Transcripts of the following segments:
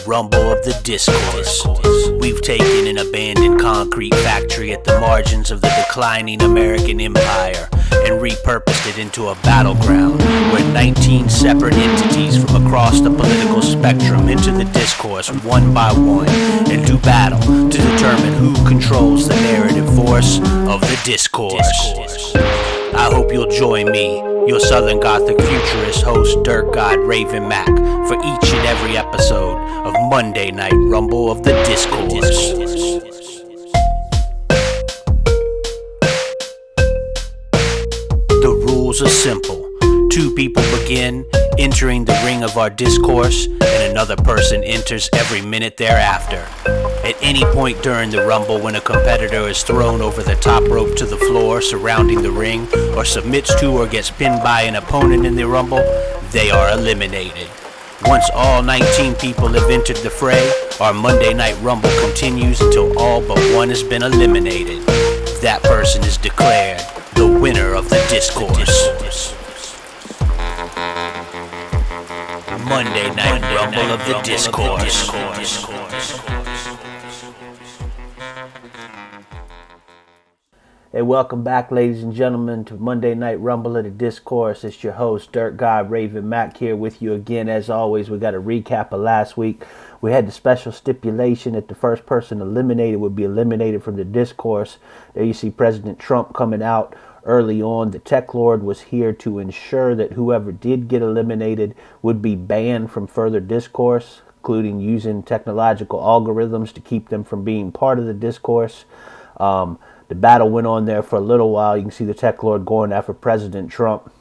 rumble of the discourse. We've taken an abandoned concrete factory at the margins of the declining American empire and repurposed it into a battleground where 19 separate entities from across the political spectrum enter the discourse one by one and do battle to determine who controls the narrative force of the discourse. I hope you'll join me, your Southern Gothic Futurist host, dirtgod Raven Mack, for each and every episode of Monday Night Rumble of the Discourse. The rules are simple. Two people begin entering the ring of our discourse, and another person enters every minute thereafter. At any point during the rumble, when a competitor is thrown over the top rope to the floor surrounding the ring, or submits to or gets pinned by an opponent in the rumble, they are eliminated. Once all 19 people have entered the fray, our Monday Night Rumble continues until all but one has been eliminated. That person is declared the winner of the discourse. Monday Night Rumble of the Discourse. Hey, welcome back, ladies and gentlemen, to Monday Night Rumble of the Discourse. It's your host, dirtgod Raven Mack, here with you again. As always, we got a recap of last week. We had the special stipulation that the first person eliminated would be eliminated from the discourse. There you see President Trump coming out early on. The Tech Lord was here to ensure that whoever did get eliminated would be banned from further discourse, including using technological algorithms to keep them from being part of the discourse. The battle went on there for a little while. You can see the Tech Lord going after President Trump.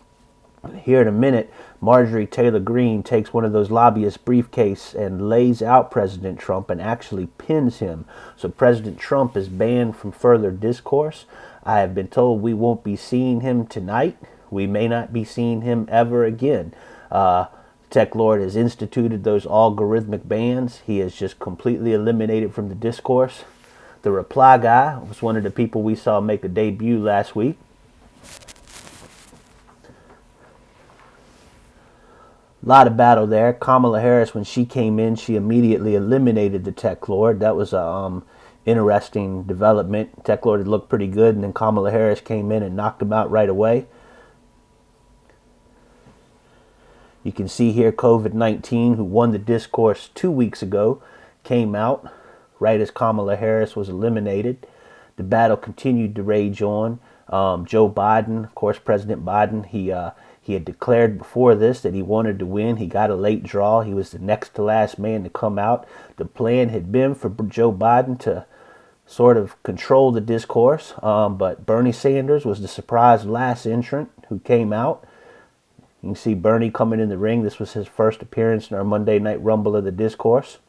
Here in a minute, Marjorie Taylor Greene takes one of those lobbyist briefcases and lays out President Trump and actually pins him. So President Trump is banned from further discourse. I have been told we won't be seeing him tonight. We may not be seeing him ever again. Tech Lord has instituted those algorithmic bans. He is just completely eliminated from the discourse. The Reply Guy was one of the people we saw make a debut last week. A lot of battle there. Kamala Harris, when she came in, she immediately eliminated the Tech Lord. That was a interesting development. Tech Lord had looked pretty good, and then Kamala Harris came in and knocked him out right away. You can see here COVID-19, who won the discourse 2 weeks ago, came out right as Kamala Harris was eliminated. The battle continued to rage on. Joe Biden, of course, President Biden, he had declared before this that he wanted to win. He got a late draw. He was the next to last man to come out. The plan had been for Joe Biden to sort of control the discourse, but Bernie Sanders was the surprise last entrant who came out. You can see Bernie coming in the ring. This was his first appearance in our Monday Night Rumble of the Discourse.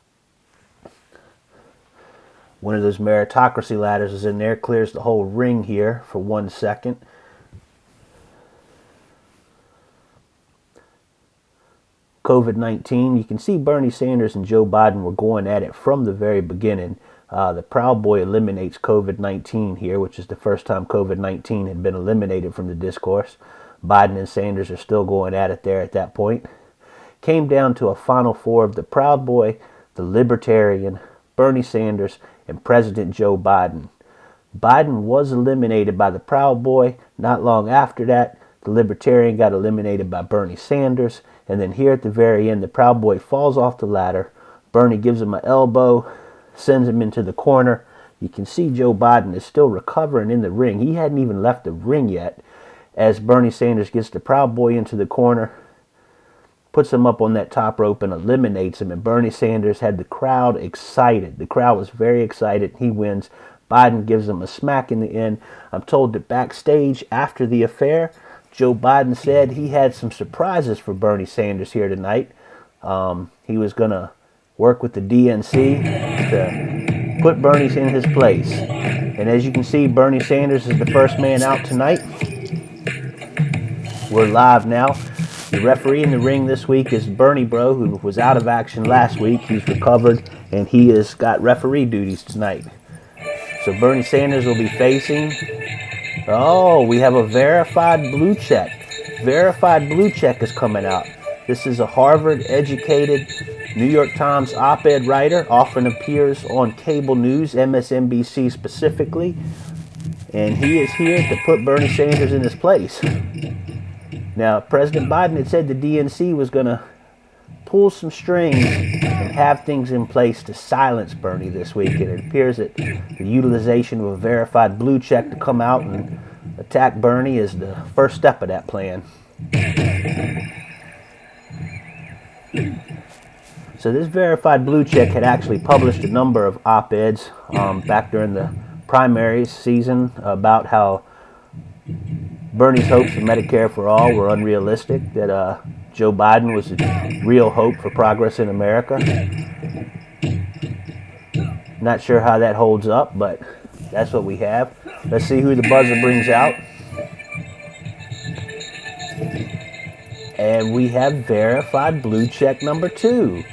One of those meritocracy ladders is in there, clears the whole ring here for 1 second. COVID-19, you can see Bernie Sanders and Joe Biden were going at it from the very beginning. The Proud Boy eliminates COVID-19 here, which is the first time COVID-19 had been eliminated from the discourse. Biden and Sanders are still going at it there at that point. Came down to a final four of the Proud Boy, the Libertarian, Bernie Sanders, and President Joe Biden. Biden was eliminated by the Proud Boy. Not long after that, the Libertarian got eliminated by Bernie Sanders. And then here at the very end, the Proud Boy falls off the ladder. Bernie gives him an elbow, sends him into the corner. You can see Joe Biden is still recovering in the ring. He hadn't even left the ring yet as Bernie Sanders gets the Proud Boy into the corner, puts him up on that top rope and eliminates him. And Bernie Sanders had the crowd excited. The crowd was very excited. He wins. Biden gives him a smack in the end. I'm told that backstage after the affair, Joe Biden said he had some surprises for Bernie Sanders here tonight. He was going to work with the DNC to put Bernie in his place. And as you can see, Bernie Sanders is the first man out tonight. We're live now. The referee in the ring this week is Bernie Bro, who was out of action last week. He's recovered, and he has got referee duties tonight. So Bernie Sanders will be facing... Oh, we have a verified blue check. Verified blue check is coming out. This is a Harvard-educated New York Times op-ed writer, often appears on cable news, MSNBC specifically, and he is here to put Bernie Sanders in his place. Now, President Biden had said the DNC was going to pull some strings and have things in place to silence Bernie this week, and it appears that the utilization of a verified blue check to come out and attack Bernie is the first step of that plan. So this verified blue check had actually published a number of op-eds back during the primaries season about how Bernie's hopes for Medicare for all were unrealistic, that Joe Biden was a real hope for progress in America. Not sure how that holds up, but that's what we have. Let's see who the buzzer brings out. And we have verified blue check number 2.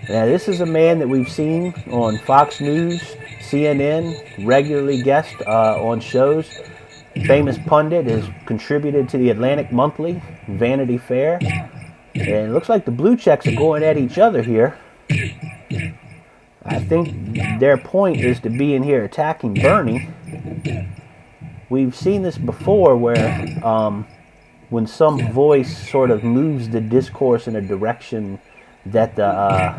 Now, this is a man that we've seen on Fox News, CNN, regularly guest on shows. Famous pundit, has contributed to the Atlantic Monthly, Vanity Fair. And it looks like the blue checks are going at each other here. I think their point is to be in here attacking Bernie. We've seen this before where when some voice sort of moves the discourse in a direction that the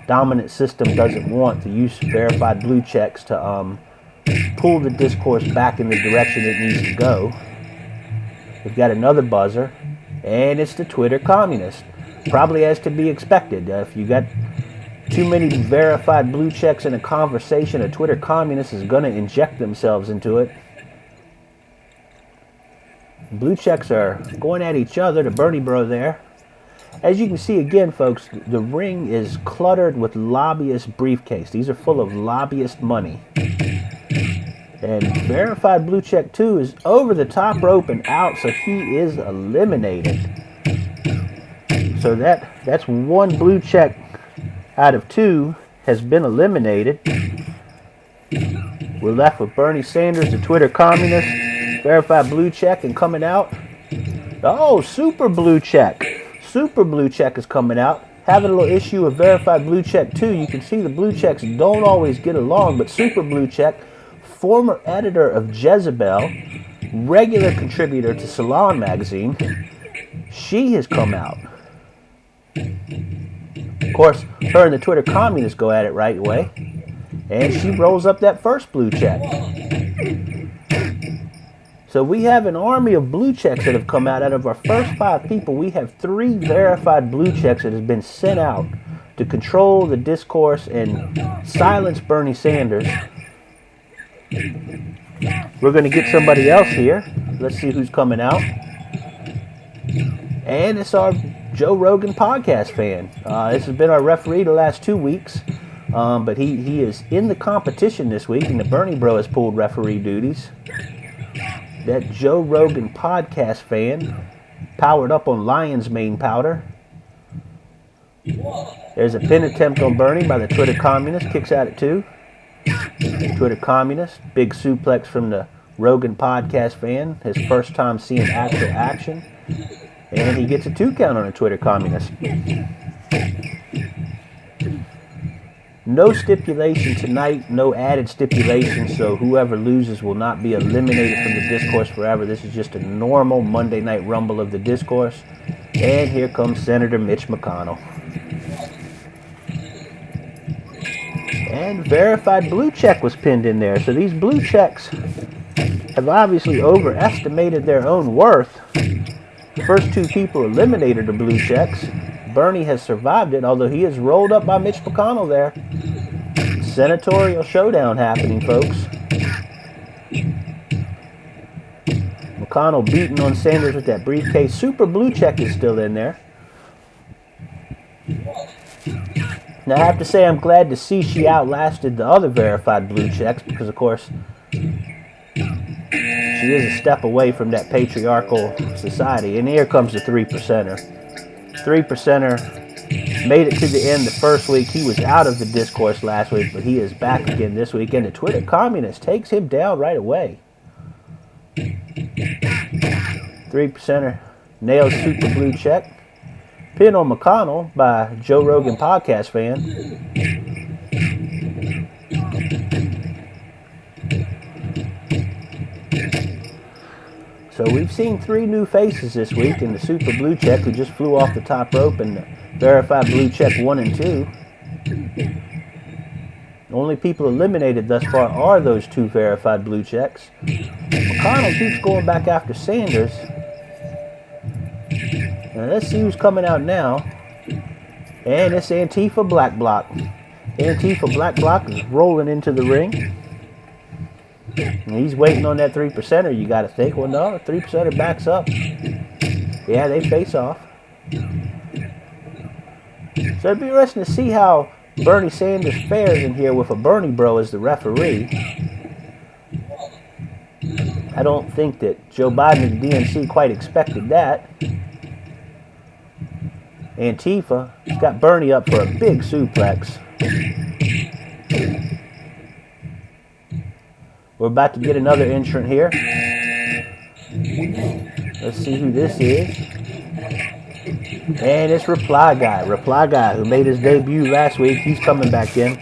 dominant system doesn't want, to use verified blue checks to pull the discourse back in the direction it needs to go. We've got another buzzer, and it's the Twitter communist. Probably as to be expected. If you got too many verified blue checks in a conversation, a Twitter communist is going to inject themselves into it. Blue checks are going at each other, the Bernie bro there. As you can see again, folks, the ring is cluttered with lobbyist briefcase. These are full of lobbyist money. And verified blue check 2 is over the top rope and out, so he is eliminated. So that's one blue check out of 2 has been eliminated. We're left with Bernie Sanders, the Twitter communist, verified blue check, and coming out. Oh, super blue check. Super blue check is coming out. Having a little issue with verified blue check 2. You can see the blue checks don't always get along, but super blue check, former editor of Jezebel, regular contributor to Salon magazine, she has come out. Of course, her and the Twitter communists go at it right away, and she rolls up that first blue check. So we have an army of blue checks that have come out. Out of our first 5 people, we have 3 verified blue checks that has been sent out to control the discourse and silence Bernie Sanders. We're going to get somebody else here. Let's see who's coming out. And it's our Joe Rogan podcast fan. This has been our referee the last 2 weeks. But he is in the competition this week, and the Bernie bro has pulled referee duties. That Joe Rogan podcast fan, powered up on lion's mane powder. There's a pin attempt on Bernie by the Twitter communist. Kicks out at 2. Twitter communist, big suplex from the Rogan podcast fan, his first time seeing actual action, and he gets a 2 count on a Twitter communist. No stipulation tonight, no added stipulation, so whoever loses will not be eliminated from the discourse forever. This is just a normal Monday night rumble of the discourse. And here comes Senator Mitch McConnell. And verified blue check was pinned in there. So these blue checks have obviously overestimated their own worth. The first 2 people eliminated the blue checks. Bernie has survived it, although he is rolled up by Mitch McConnell there. Senatorial showdown happening, folks. McConnell beating on Sanders with that briefcase. Super blue check is still in there. Now, I have to say I'm glad to see she outlasted the other verified blue checks because, of course, she is a step away from that patriarchal society. And here comes the 3%er. 3%er made it to the end the first week. He was out of the discourse last week, but he is back again this week. And the Twitter communist takes him down right away. 3%er nails super blue check. Pin on McConnell by Joe Rogan podcast fan. So we've seen 3 new faces this week in the Super Blue Check who just flew off the top rope, and the Verified Blue Check 1 and 2. The only people eliminated thus far are those 2 Verified Blue Checks. McConnell keeps going back after Sanders. Now let's see who's coming out now. And it's Antifa Black Bloc. Antifa Black Bloc is rolling into the ring. And he's waiting on that 3%er, you got to think. Well, no, 3%er backs up. Yeah, they face off. So it'd be interesting to see how Bernie Sanders fares in here with a Bernie bro as the referee. I don't think that Joe Biden and the DNC quite expected that. Antifa got Bernie up for a big suplex. We're about to get another entrant here. Let's see who this is. And it's Reply Guy. Reply Guy, who made his debut last week. He's coming back in.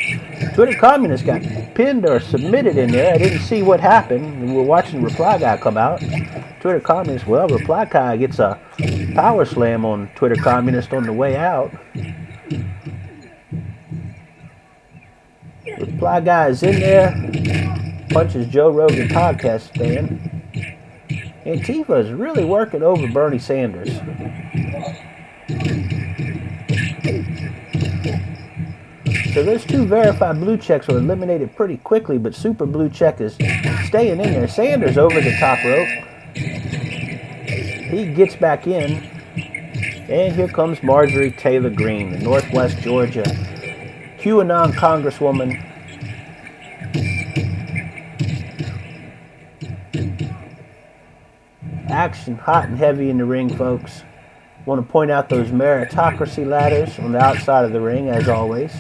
Twitter Communist got pinned or submitted in there. I didn't see what happened. We're watching Reply Guy come out. Twitter Communist, well, Reply Guy gets a power slam on Twitter Communist on the way out. Reply Guy is in there. Punches Joe Rogan podcast fan. Antifa is really working over Bernie Sanders. So those 2 Verified Blue Checks were eliminated pretty quickly, but Super Blue Check is staying in there. Sanders over the top rope. He gets back in. And here comes Marjorie Taylor Greene, the Northwest Georgia QAnon Congresswoman. Action hot and heavy in the ring, folks. Want to point out those meritocracy ladders on the outside of the ring, as always.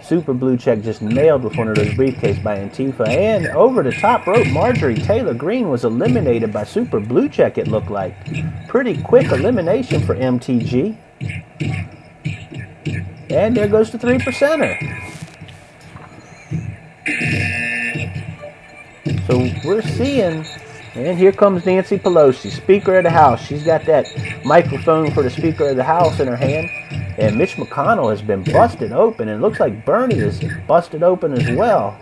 Super Blue Check just nailed with one of those briefcases by Antifa. And over the top rope, Marjorie Taylor Greene was eliminated by Super Blue Check, it looked like. Pretty quick elimination for MTG. And there goes the 3%er. So we're seeing, and here comes Nancy Pelosi, Speaker of the House. She's got that microphone for the Speaker of the House in her hand. And Mitch McConnell has been busted open. And it looks like Bernie is busted open as well.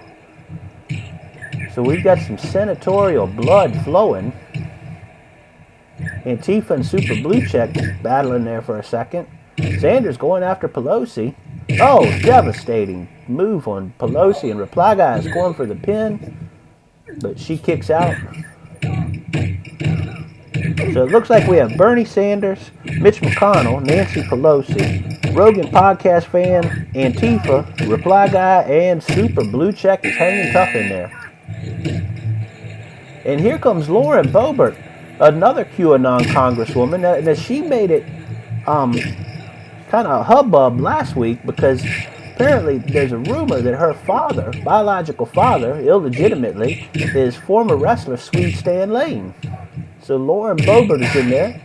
So we've got some senatorial blood flowing. Antifa and Super Blue Check battling there for a second. Sanders going after Pelosi. Oh, devastating move on Pelosi. And Reply Guy is going for the pin. But she kicks out. So it looks like we have Bernie Sanders, Mitch McConnell, Nancy Pelosi, Rogan podcast fan, Antifa, Reply Guy, and Super Blue Check is hanging tough in there. And here comes Lauren Boebert, another QAnon congresswoman. Now she made it kind of hubbub last week because apparently there's a rumor that her father, biological father, illegitimately, is former wrestler Swede Stan Lane. So Lauren Boebert is in there.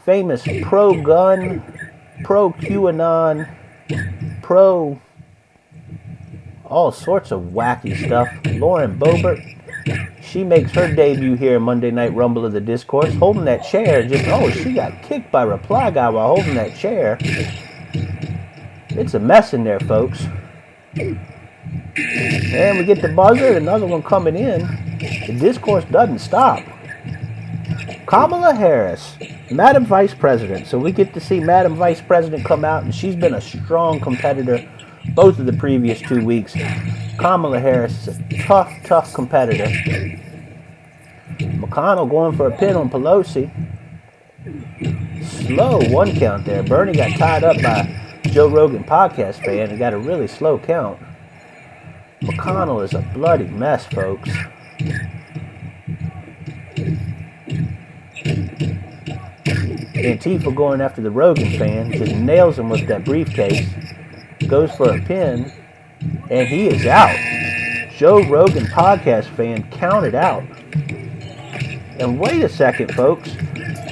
Famous pro-gun, pro-QAnon, pro all sorts of wacky stuff. Lauren Boebert, she makes her debut here Monday Night Rumble of the Discourse, holding that chair. She got kicked by Reply Guy while holding that chair. It's a mess in there, folks. And we get the buzzer, another one coming in. The Discourse doesn't stop. Kamala Harris, Madam Vice President. So we get to see Madam Vice President come out, and she's been a strong competitor both of the previous 2 weeks. Kamala Harris is a tough competitor. McConnell going for a pin on Pelosi. Slow 1 count there. Bernie got tied up by Joe Rogan podcast fan and got a really slow count. McConnell is a bloody mess, folks. Antifa going after the Rogan fan, just nails him with that briefcase, goes for a pin, and he is out. Joe Rogan podcast fan counted out. And wait a second, folks.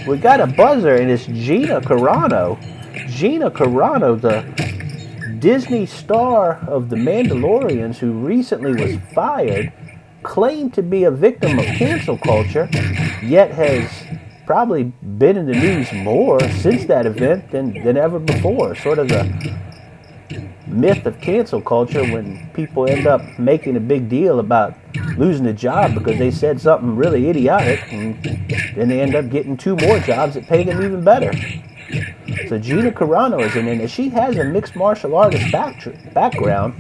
We got a buzzer, and it's Gina Carano. Gina Carano, the Disney star of The Mandalorians, who recently was fired, claimed to be a victim of cancel culture, yet has probably been in the news more since that event than ever before. Sort of the myth of cancel culture, when people end up making a big deal about losing a job because they said something really idiotic, and then they end up getting 2 more jobs that pay them even better. So Gina Carano is in it. She has a mixed martial artist background.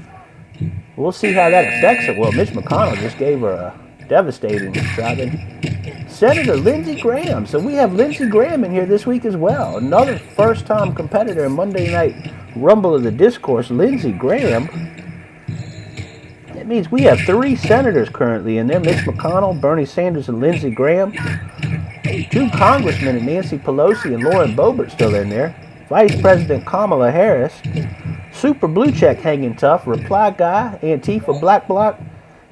We'll see how that affects her. Well, Mitch McConnell just gave her a devastating shot. And Senator Lindsey Graham. So we have Lindsey Graham in here this week as well. Another first-time competitor in Monday Night Rumble of the Discourse, Lindsey Graham. That means we have 3 senators currently in there. Mitch McConnell, Bernie Sanders, and Lindsey Graham. 2 congressmen, Nancy Pelosi and Lauren Boebert, still in there. Vice President Kamala Harris. Super Blue Check hanging tough. Reply Guy, Antifa Black Bloc,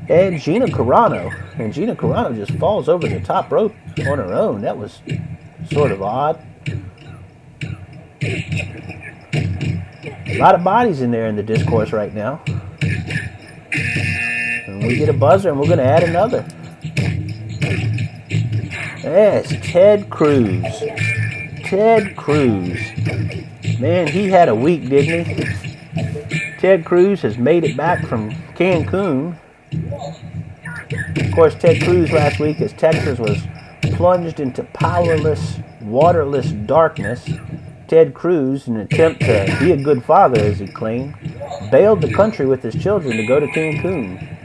and Gina Carano. And Gina Carano just falls over the top rope on her own. That was sort of odd. A lot of bodies in there in the discourse right now. And we get a buzzer, and we're going to add another. Yes, Ted Cruz. Ted Cruz. Man, he had a week, didn't he? Ted Cruz has made it back from Cancun. Of course, Ted Cruz last week, as Texas was plunged into powerless, waterless darkness, Ted Cruz, in an attempt to be a good father, as he claimed, bailed the country with his children to go to Cancun.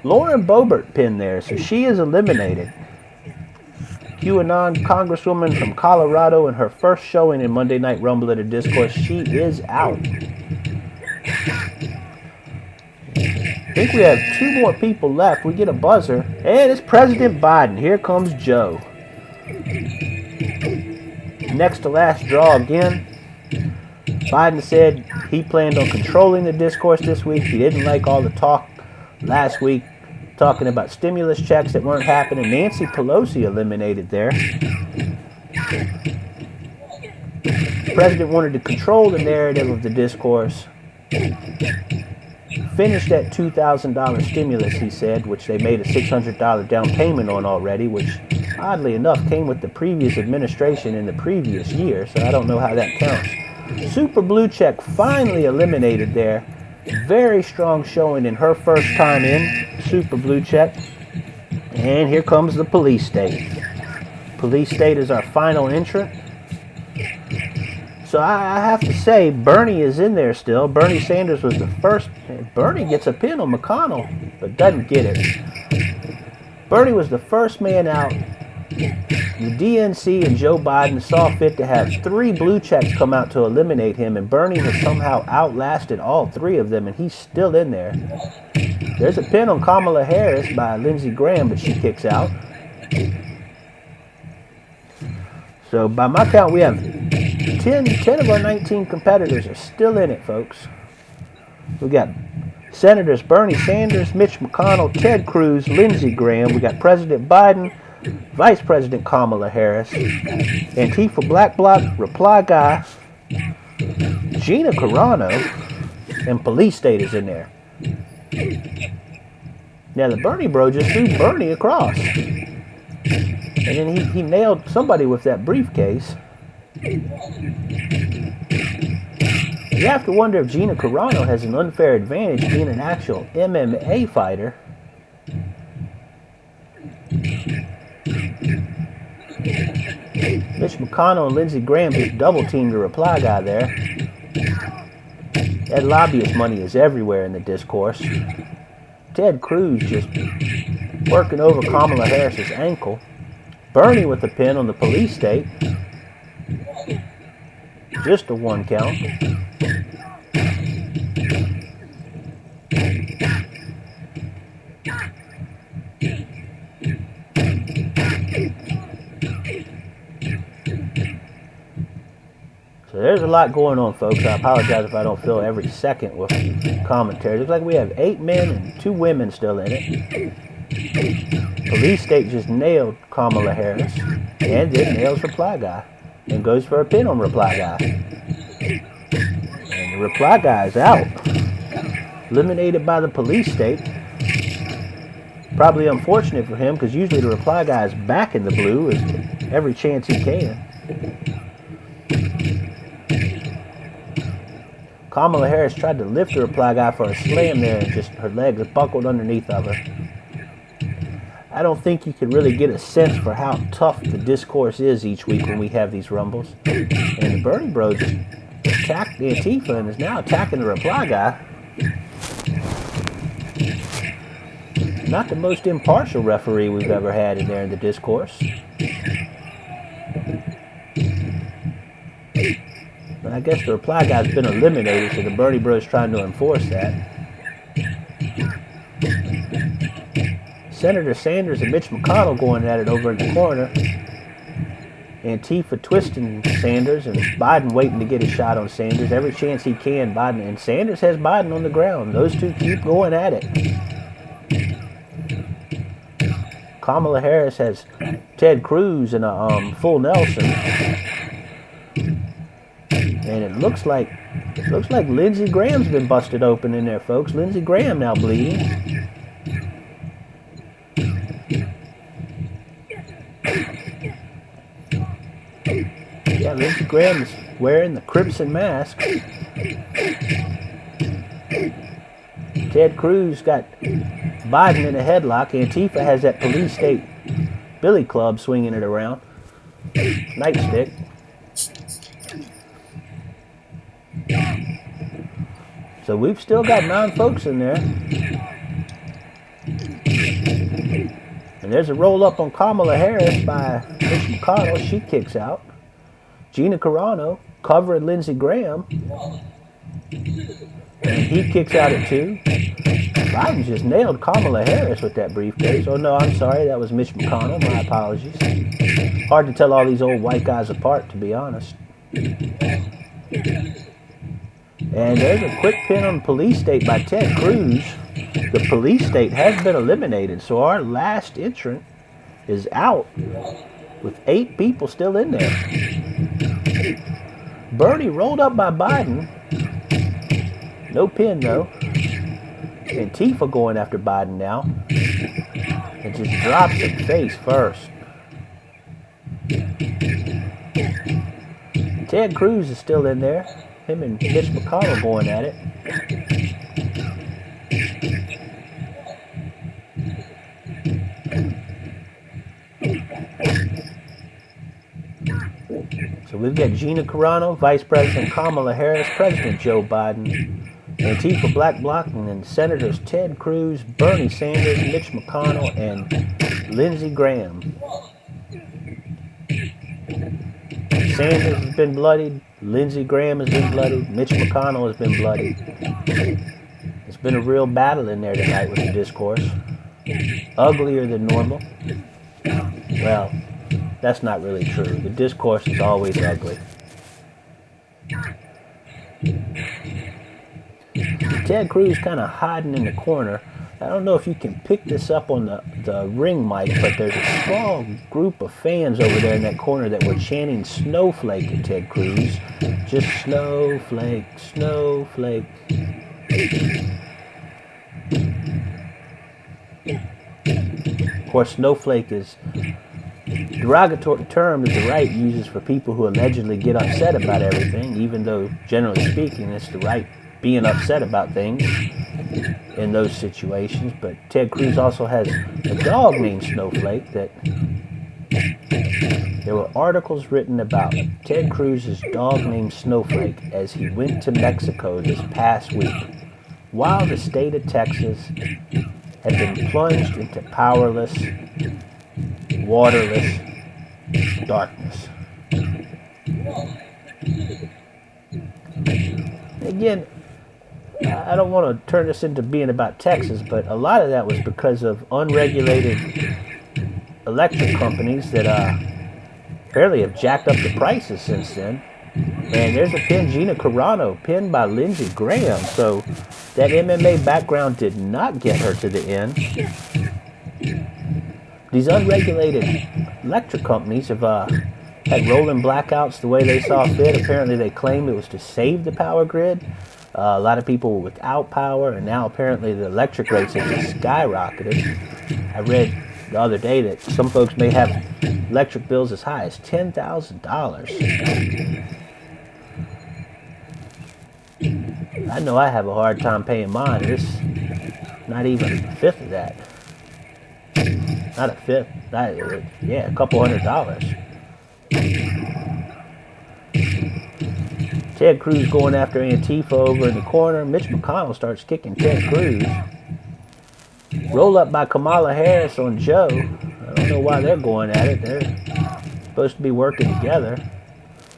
Lauren Boebert pinned there, so she is eliminated. QAnon Congresswoman from Colorado in her first showing in Monday Night Rumble at a Discourse, she is out. I think we have 2 more people left. We get a buzzer, and it's President Biden. Here comes Joe. Next to last draw again. Biden said he planned on controlling the discourse this week. He didn't like all the talk last week, talking about stimulus checks that weren't happening. Nancy Pelosi eliminated there. The president wanted to control the narrative of the discourse. Finish that $2,000 stimulus, he said, which they made a $600 down payment on already, which oddly enough came with the previous administration in the previous year, so I don't know how that counts. Super Blue Check finally eliminated there. Very strong showing in her first time in. Super Blue Check. And here comes the police state. Police state is our final entrant. So I have to say, Bernie is in there still. Bernie Sanders was the first. Bernie gets a pin on McConnell, but doesn't get it. Bernie was the first man out. The DNC and Joe Biden saw fit to have 3 blue checks come out to eliminate him, and Bernie has somehow outlasted all 3 of them, and he's still in there. There's a pin on Kamala Harris by Lindsey Graham, but she kicks out. So by my count, we have 10 of our 19 competitors are still in it, folks. We got Senators Bernie Sanders, Mitch McConnell, Ted Cruz, Lindsey Graham. We got President Biden, Vice President Kamala Harris, Antifa Black Bloc, Reply Guy, Gina Carano, and Police State is in there. Now the Bernie bro just threw Bernie across. And then he nailed somebody with that briefcase. You have to wonder if Gina Carano has an unfair advantage being an actual MMA fighter. Mitch McConnell and Lindsey Graham just double-teamed the Reply Guy there. That lobbyist money is everywhere in the discourse. Ted Cruz just working over Kamala Harris's ankle. Bernie with the pin on the police state. Just a 1 count. So there's a lot going on, folks. I apologize if I don't fill every second with commentary. Looks like we have 8 men and 2 women still in it. Police state just nailed Kamala Harris and then nails reply guy and goes for a pin on reply guy. And the reply guy is out. Eliminated by the police state. Probably unfortunate for him because usually the reply guy is back in the blue every chance he can. Kamala Harris tried to lift the reply guy for a slam there and just her legs buckled underneath of her. I don't think you can really get a sense for how tough the discourse is each week when we have these rumbles. And the Bernie Bro just attacked the Antifa and is now attacking the reply guy. Not the most impartial referee we've ever had in there in the discourse. But I guess the reply guy's been eliminated, so the Bernie Bros trying to enforce that. Senator Sanders and Mitch McConnell going at it over in the corner. Antifa twisting Sanders and Biden waiting to get a shot on Sanders. Every chance he can, Biden. And Sanders has Biden on the ground. Those two keep going at it. Kamala Harris has Ted Cruz in a full Nelson. And it looks like Lindsey Graham's been busted open in there, folks. Lindsey Graham now bleeding. Yeah, Lindsey Graham is wearing the crimson mask. Ted Cruz got Biden in a headlock. Antifa has that police state billy club swinging it around. Nightstick. So we've still got 9 folks in there. And there's a roll up on Kamala Harris by Mitch McConnell. She kicks out. Gina Carano covering Lindsey Graham. And he kicks out at 2. Biden just nailed Kamala Harris with that briefcase. Oh no, I'm sorry, that was Mitch McConnell. My apologies. Hard to tell all these old white guys apart, to be honest. And there's a quick pin on police state by Ted Cruz. The police state has been eliminated, so our last entrant is out with 8 people still in there. Bernie rolled up by Biden. No pin though. Antifa going after Biden now. And just drops him face first. Ted Cruz is still in there. Him and Mitch McConnell going at it. So we've got Gina Carano, Vice President Kamala Harris, President Joe Biden, Antifa Black Bloc, and then Senators Ted Cruz, Bernie Sanders, Mitch McConnell, and Lindsey Graham. Sanders has been bloodied. Lindsey Graham has been bloodied. Mitch McConnell has been bloodied. It's been a real battle in there tonight with the discourse. Uglier than normal. Well, that's not really true. The discourse is always ugly. Ted Cruz kind of hiding in the corner. I don't know if you can pick this up on the ring mic, but there's a small group of fans over there in that corner that were chanting snowflake at Ted Cruz. Just snowflake, snowflake. Of course, snowflake is a derogatory term that the right uses for people who allegedly get upset about everything, even though, generally speaking, it's the right being upset about things in those situations. But Ted Cruz also has a dog named Snowflake. That there were articles written about Ted Cruz's dog named Snowflake as he went to Mexico this past week, while the state of Texas had been plunged into powerless, waterless darkness. Again, I don't want to turn this into being about Texas, but a lot of that was because of unregulated electric companies that apparently have jacked up the prices since then. And there's a pin, Gina Carano, pinned by Lindsey Graham. So that MMA background did not get her to the end. these unregulated electric companies have had rolling blackouts the way they saw fit. Apparently they claimed it was to save the power grid. A lot of people were without power, and now apparently the electric rates have just skyrocketed. I read the other day that some folks may have electric bills as high as $10,000. I know I have a hard time paying mine. It's not even a fifth of that. Not a fifth. Yeah, a couple $100. Ted Cruz going after Antifa over in the corner. Mitch McConnell starts kicking Ted Cruz. Roll up by Kamala Harris on Joe. I don't know why they're going at it. They're supposed to be working together.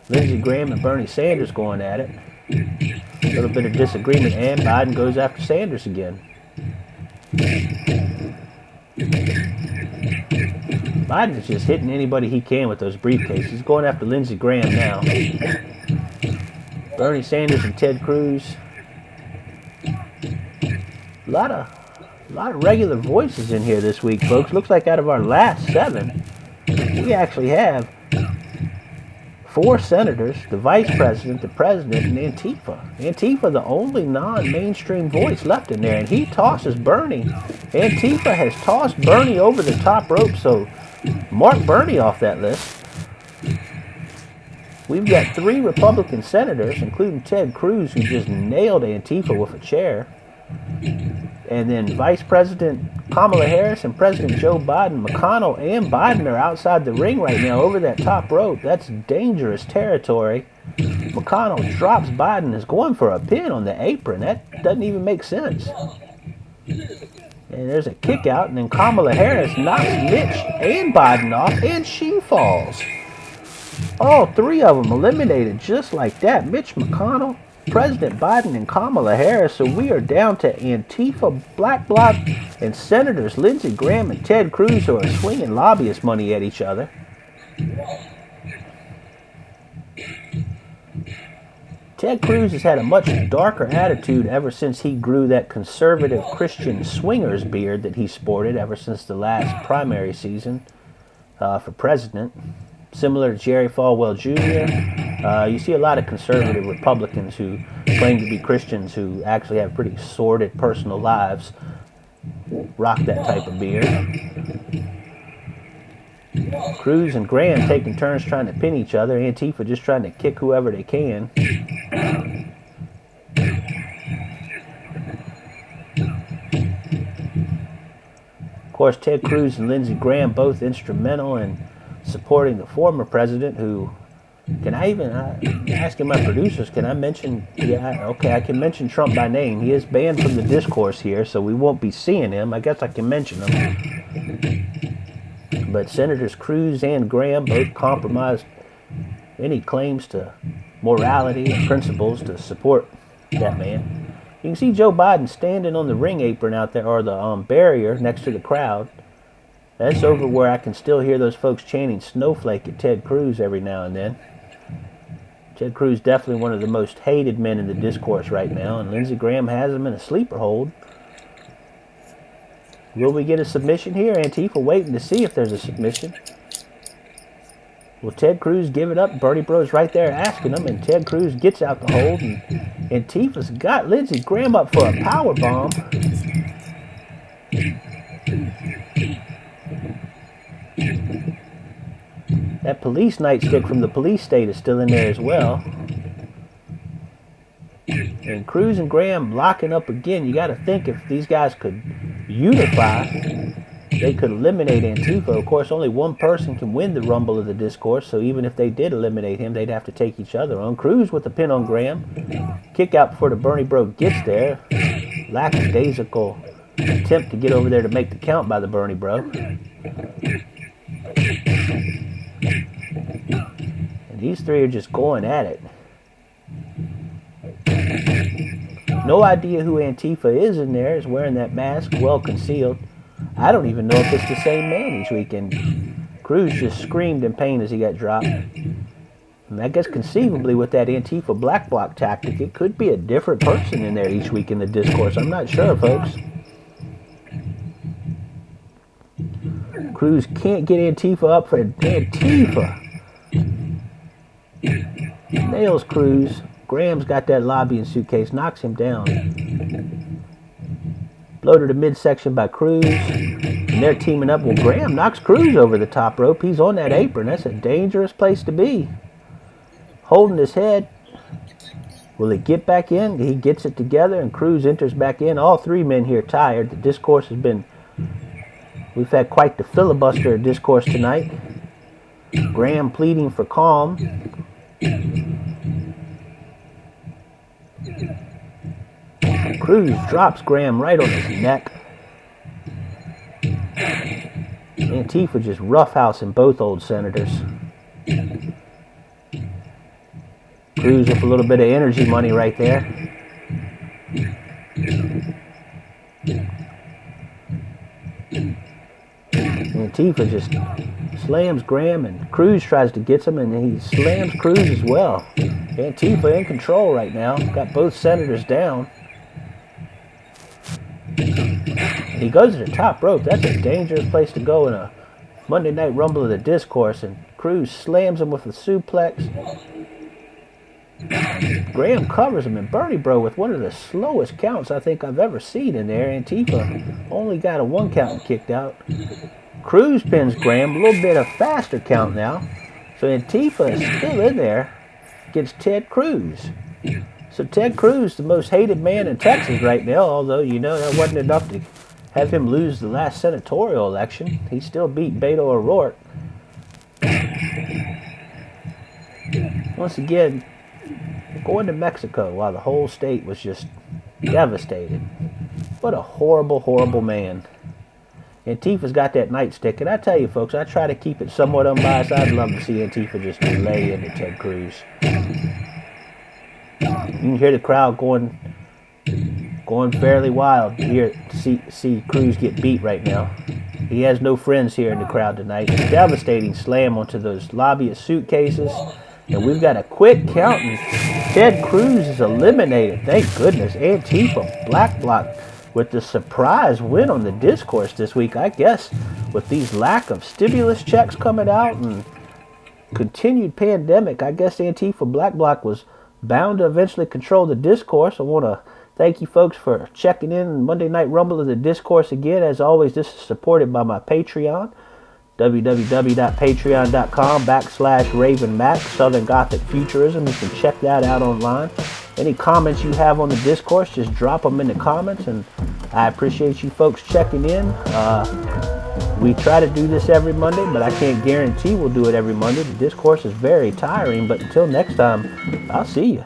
Lindsey Graham and Bernie Sanders going at it. A little bit of disagreement, and Biden goes after Sanders again. Biden is just hitting anybody he can with those briefcases. He's going after Lindsey Graham now. Bernie Sanders and Ted Cruz. A lot of regular voices in here this week, folks. Looks like out of our last 7, we actually have 4 senators, the vice president, the president, and Antifa. Antifa, the only non-mainstream voice left in there, and he tosses Bernie. Antifa has tossed Bernie over the top rope, so mark Bernie off that list. We've got 3 Republican senators, including Ted Cruz, who just nailed Antifa with a chair. And then Vice President Kamala Harris and President Joe Biden, McConnell and Biden are outside the ring right now over that top rope. That's dangerous territory. McConnell drops Biden, is going for a pin on the apron. That doesn't even make sense. And there's a kick out, and then Kamala Harris knocks Mitch and Biden off, and she falls. All 3 of them eliminated just like that. Mitch McConnell, President Biden, and Kamala Harris. So we are down to Antifa, Black Bloc, and Senators Lindsey Graham and Ted Cruz, who are swinging lobbyist money at each other. Ted Cruz has had a much darker attitude ever since he grew that conservative Christian swingers beard that he sported ever since the last primary season for president. Similar to Jerry Falwell Jr., you see a lot of conservative Republicans who claim to be Christians who actually have pretty sordid personal lives rock that type of beard. Cruz and Graham taking turns trying to pin each other. Antifa just trying to kick whoever they can. Of course, Ted Cruz and Lindsey Graham both instrumental in supporting the former president, who, can I even, asking my producers, can I mention, okay, I can mention Trump by name. He is banned from the discourse here, so we won't be seeing him. I guess I can mention him. But Senators Cruz and Graham both compromised any claims to morality and principles to support that man. You can see Joe Biden standing on the ring apron out there, or the barrier next to the crowd. That's over where I can still hear those folks chanting snowflake at Ted Cruz every now and then. Ted Cruz definitely one of the most hated men in the discourse right now, and Lindsey Graham has him in a sleeper hold. Will we get a submission here? Antifa waiting to see if there's a submission. Will Ted Cruz give it up? Bernie Bro's right there asking him, and Ted Cruz gets out the hold, and Antifa's got Lindsey Graham up for a power bomb. That police nightstick from the police state is still in there as well. And Cruz and Graham locking up again. You got to think if these guys could unify, they could eliminate Antifa. Of course, only one person can win the rumble of the discourse, so even if they did eliminate him, they'd have to take each other on. Cruz with the pin on Graham. Kick out before the Bernie Bro gets there. Lackadaisical attempt to get over there to make the count by the Bernie Bro. And these 3 are just going at it. No idea who Antifa is in there. Is wearing that mask, well concealed. I don't even know if it's the same man each weekend. Cruz just screamed in pain as he got dropped. And I guess conceivably with that Antifa Black Bloc tactic, it could be a different person in there each week in the discourse. I'm not sure, folks. Cruz can't get Antifa up for Antifa. Nails Cruz. Graham's got that lobbying suitcase, knocks him down. Blow to the midsection by Cruz. And they're teaming up. Well, Graham knocks Cruz over the top rope. He's on that apron. That's a dangerous place to be. Holding his head. Will he get back in? He gets it together, and Cruz enters back in. All three men here tired. The Discourse has been... We've had quite the filibuster of Discourse tonight. Graham pleading for calm. Cruz drops Graham right on his neck. Antifa just roughhousing both old senators. Cruz with a little bit of energy money right there. Antifa just slams Graham, and Cruz tries to get him, and he slams Cruz as well. Antifa in control right now. Got both senators down. He goes to the top rope. That's a dangerous place to go in a Monday Night Rumble of the Discourse, and Cruz slams him with a suplex. Graham covers him, and Bernie Bro with one of the slowest counts I think I've ever seen in there. Antifa only got a 1 count and kicked out. Cruz pins Graham, a little bit of faster count now. So Antifa is still in there against Ted Cruz. So Ted Cruz, the most hated man in Texas right now, although, you know, that wasn't enough to have him lose the last senatorial election. He still beat Beto O'Rourke. Once again, going to Mexico while the whole state was just devastated. What a horrible, horrible man. Antifa's got that nightstick, and I tell you, folks, I try to keep it somewhat unbiased. I'd love to see Antifa just lay into Ted Cruz. You can hear the crowd going fairly wild here to see Cruz get beat right now. He has no friends here in the crowd tonight. A devastating slam onto those lobbyist suitcases. And we've got a quick count, and Ted Cruz is eliminated. Thank goodness. Antifa Black Bloc with the surprise win on the Discourse this week. I guess with these lack of stimulus checks coming out and continued pandemic, I guess Antifa Black Bloc was bound to eventually control the Discourse. I want to thank you folks for checking in Monday Night Rumble of the Discourse again. As always, this is supported by my Patreon, www.patreon.com/RavenMack, Southern Gothic Futurism. You can check that out online. Any comments you have on the Discourse, just drop them in the comments, and I appreciate you folks checking in. We try to do this every Monday, but I can't guarantee we'll do it every Monday. The Discourse is very tiring, but until next time, I'll see you.